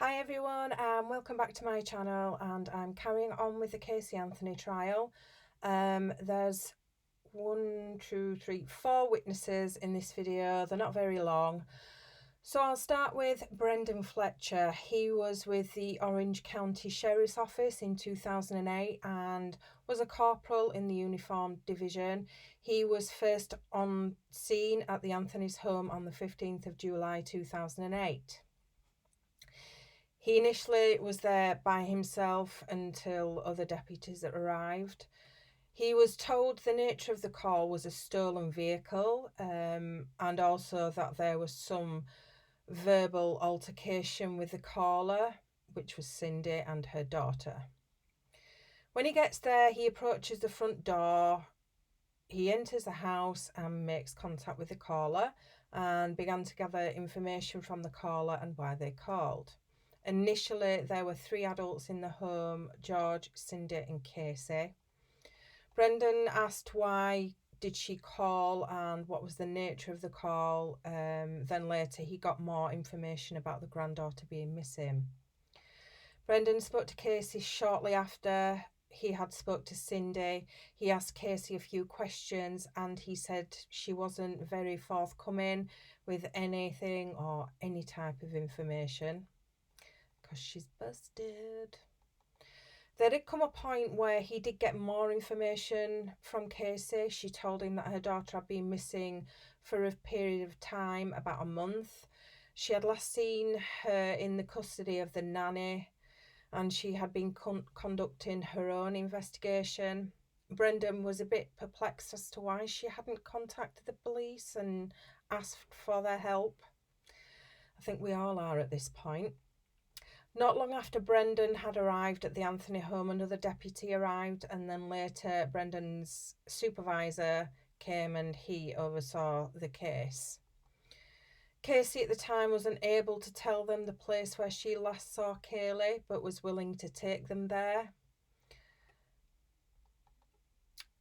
Hi everyone, welcome back to my channel, and I'm carrying on with the Casey Anthony trial. There's 4 witnesses in this video. They're not very long. So I'll start with Brendan Fletcher. He was with the Orange County Sheriff's Office in 2008 and was a corporal in the Uniformed Division. He was first on scene at the Anthony's home on the 15th of July 2008. He initially was there by himself until other deputies arrived. He was told the nature of the call was a stolen vehicle, and also that there was some verbal altercation with the caller, which was Cindy and her daughter. When he gets there, he approaches the front door. He enters the house and makes contact with the caller and began to gather information from the caller and why they called. Initially, there were 3 adults in the home: George, Cindy and Casey. Brendan asked why did she call and what was the nature of the call. Then later he got more information about the granddaughter being missing. Brendan spoke to Casey shortly after he had spoke to Cindy. He asked Casey a few questions and he said she wasn't very forthcoming with anything or any type of information because she's busted. There did come a point where he did get more information from Casey. She told him that her daughter had been missing for a period of time, about a month. She had last seen her in the custody of the nanny, and she had been conducting her own investigation. Brendan was a bit perplexed as to why she hadn't contacted the police and asked for their help. I think we all are at this point. Not long after Brendan had arrived at the Anthony home, another deputy arrived, and then later Brendan's supervisor came and he oversaw the case. Casey at the time wasn't able to tell them the place where she last saw Kaylee, but was willing to take them there.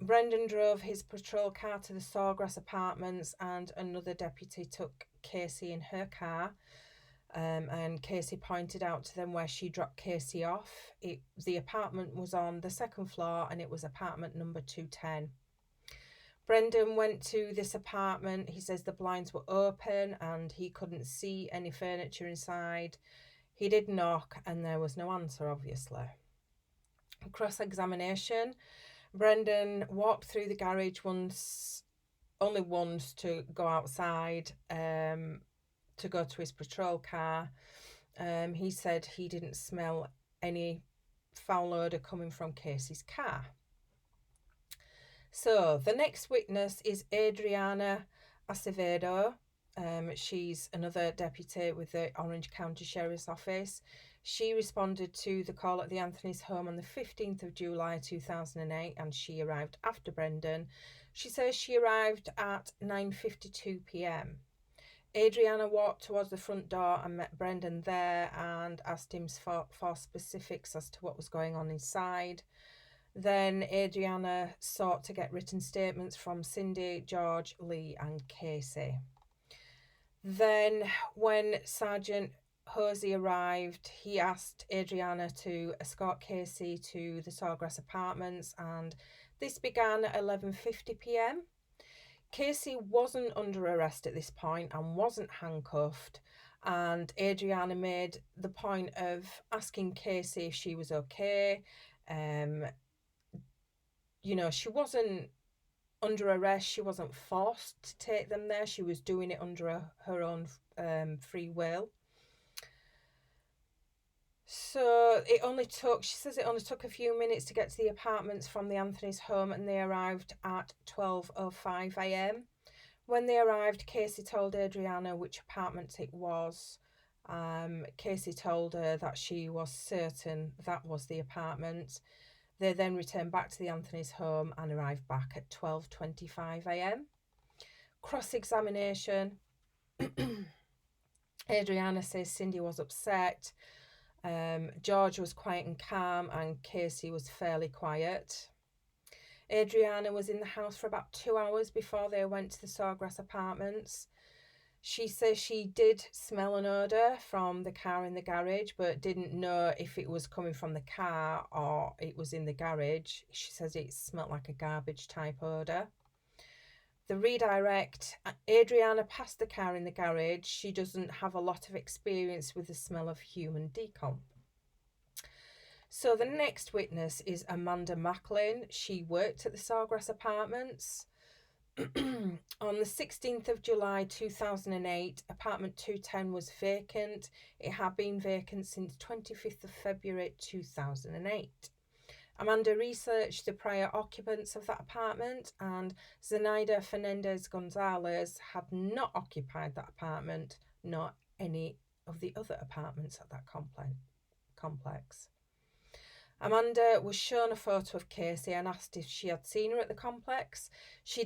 Brendan drove his patrol car to the Sawgrass apartments and another deputy took Casey in her car. And Casey pointed out to them where she dropped Casey off. The apartment was on the 2nd floor and it was apartment number 210. Brendan went to this apartment. He says the blinds were open and he couldn't see any furniture inside. He did knock and there was no answer, obviously. Cross-examination. Brendan walked through the garage only once to go outside to go to his patrol car. He said he didn't smell any foul odour coming from Casey's car. So the next witness is Adriana Acevedo. She's another deputy with the Orange County Sheriff's Office. She responded to the call at the Anthony's home on the 15th of July 2008 and she arrived after Brendan. She says she arrived at 9:52 p.m. Adriana walked towards the front door and met Brendan there and asked him for specifics as to what was going on inside. Then Adriana sought to get written statements from Cindy, George, Lee and Casey. Then when Sergeant Hosur arrived, he asked Adriana to escort Casey to the Sawgrass apartments and this began at 11:50 p.m. Casey wasn't under arrest at this point and wasn't handcuffed, and Adriana made the point of asking Casey if she was okay. She wasn't under arrest. She wasn't forced to take them there. She was doing it under her own free will. So she says it only took a few minutes to get to the apartments from the Anthony's home and they arrived at 12:05 a.m. When they arrived, Casey told Adriana which apartment it was. Casey told her that she was certain that was the apartment. They then returned back to the Anthony's home and arrived back at 12:25 a.m. Cross-examination. Adriana says Cindy was upset. George was quiet and calm and Casey was fairly quiet. Adriana was in the house for about 2 hours before they went to the Sawgrass apartments. She says she did smell an odour from the car in the garage, but didn't know if it was coming from the car or it was in the garage. She says it smelled like a garbage type odour. The redirect, Adriana passed the car in the garage. She doesn't have a lot of experience with the smell of human decomp. So the next witness is Amanda Macklin. She worked at the Sawgrass Apartments. On the 16th of July 2008, apartment 210 was vacant. It had been vacant since 25th of February 2008. Amanda researched the prior occupants of that apartment, and Zenaida Fernandez Gonzalez had not occupied that apartment, nor any of the other apartments at that complex. Amanda was shown a photo of Casey and asked if she had seen her at the complex. She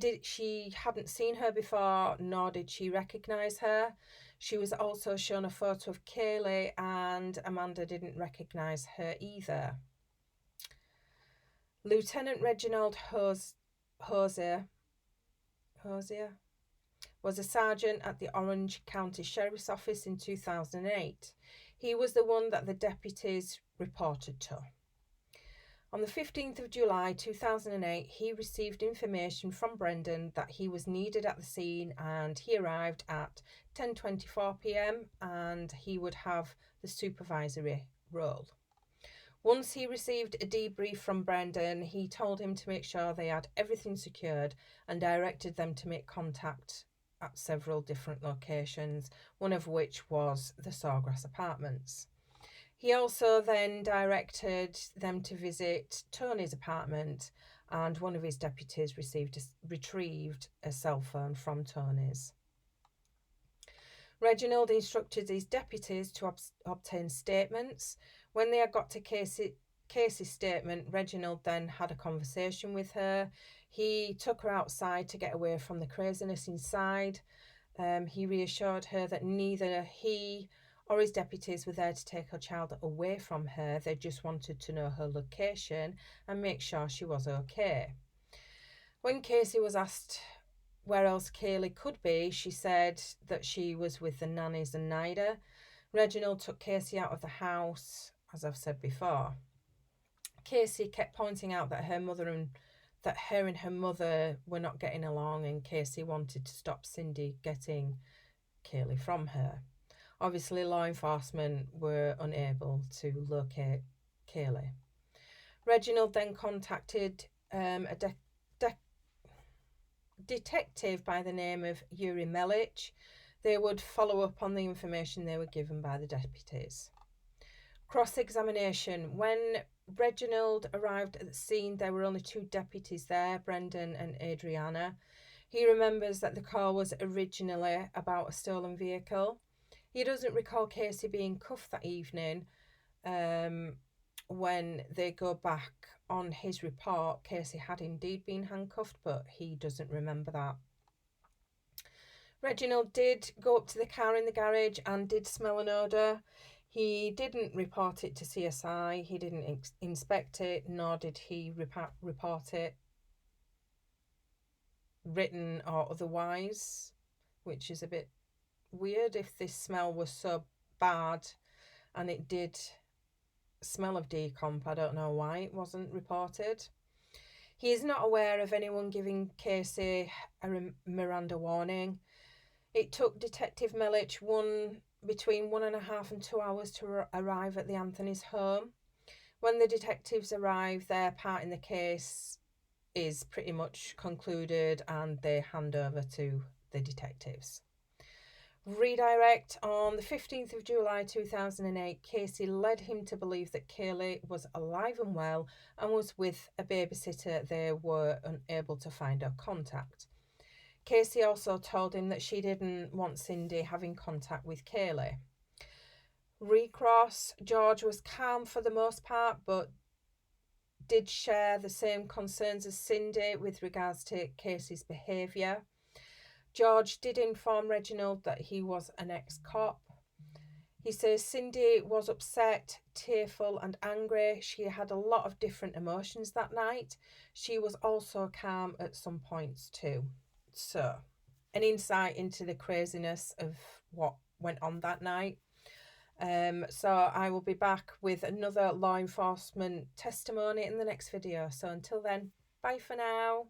hadn't seen her before, nor did she recognise her. She was also shown a photo of Kaylee, and Amanda didn't recognise her either. Lieutenant Reginald Hosur was a sergeant at the Orange County Sheriff's Office in 2008. He was the one that the deputies reported to. On the 15th of July 2008, he received information from Brendan that he was needed at the scene, and he arrived at 10:24 p.m. and he would have the supervisory role. Once he received a debrief from Brendan, he told him to make sure they had everything secured and directed them to make contact at several different locations, one of which was the Sawgrass Apartments. He also then directed them to visit Tony's apartment, and one of his deputies retrieved a cell phone from Tony's. Reginald instructed his deputies to obtain statements. When they had got to Casey's statement, Reginald then had a conversation with her. He took her outside to get away from the craziness inside. He reassured her that neither he or his deputies were there to take her child away from her. They just wanted to know her location and make sure she was okay. When Casey was asked where else Kaylee could be, she said that she was with the nannies and Nida. Reginald took Casey out of the house, as I've said before. Casey kept pointing out that her and her mother were not getting along, and Casey wanted to stop Cindy getting Kaylee from her. Obviously, law enforcement were unable to locate Kaylee. Reginald then contacted a detective by the name of Yuri Melich. They would follow up on the information they were given by the deputies. Cross-examination. When Reginald arrived at the scene, there were only two deputies there, Brendan and Adriana. He remembers that the call was originally about a stolen vehicle. He doesn't recall Casey being cuffed that evening. When they go back on his report, Casey had indeed been handcuffed, but he doesn't remember that. Reginald did go up to the car in the garage and did smell an odour. He didn't report it to CSI. He didn't inspect it, nor did he report it written or otherwise, which is a bit weird. If this smell was so bad and it did smell of decomp, I don't know why it wasn't reported. He is not aware of anyone giving Casey a Miranda warning. It took Detective Melich between 1.5 and 2 hours to arrive at the Anthony's home. When the detectives arrive, their part in the case is pretty much concluded and they hand over to the detectives. Redirect. On the 15th of July 2008, Casey led him to believe that Kaylee was alive and well and was with a babysitter they were unable to find or contact. Casey also told him that she didn't want Cindy having contact with Kaylee. Recross. George was calm for the most part, but did share the same concerns as Cindy with regards to Casey's behaviour. George did inform Reginald that he was an ex-cop. He says Cindy was upset, tearful and angry. She had a lot of different emotions that night. She was also calm at some points too. So, an insight into the craziness of what went on that night. So I will be back with another law enforcement testimony in the next video. So until then, bye for now.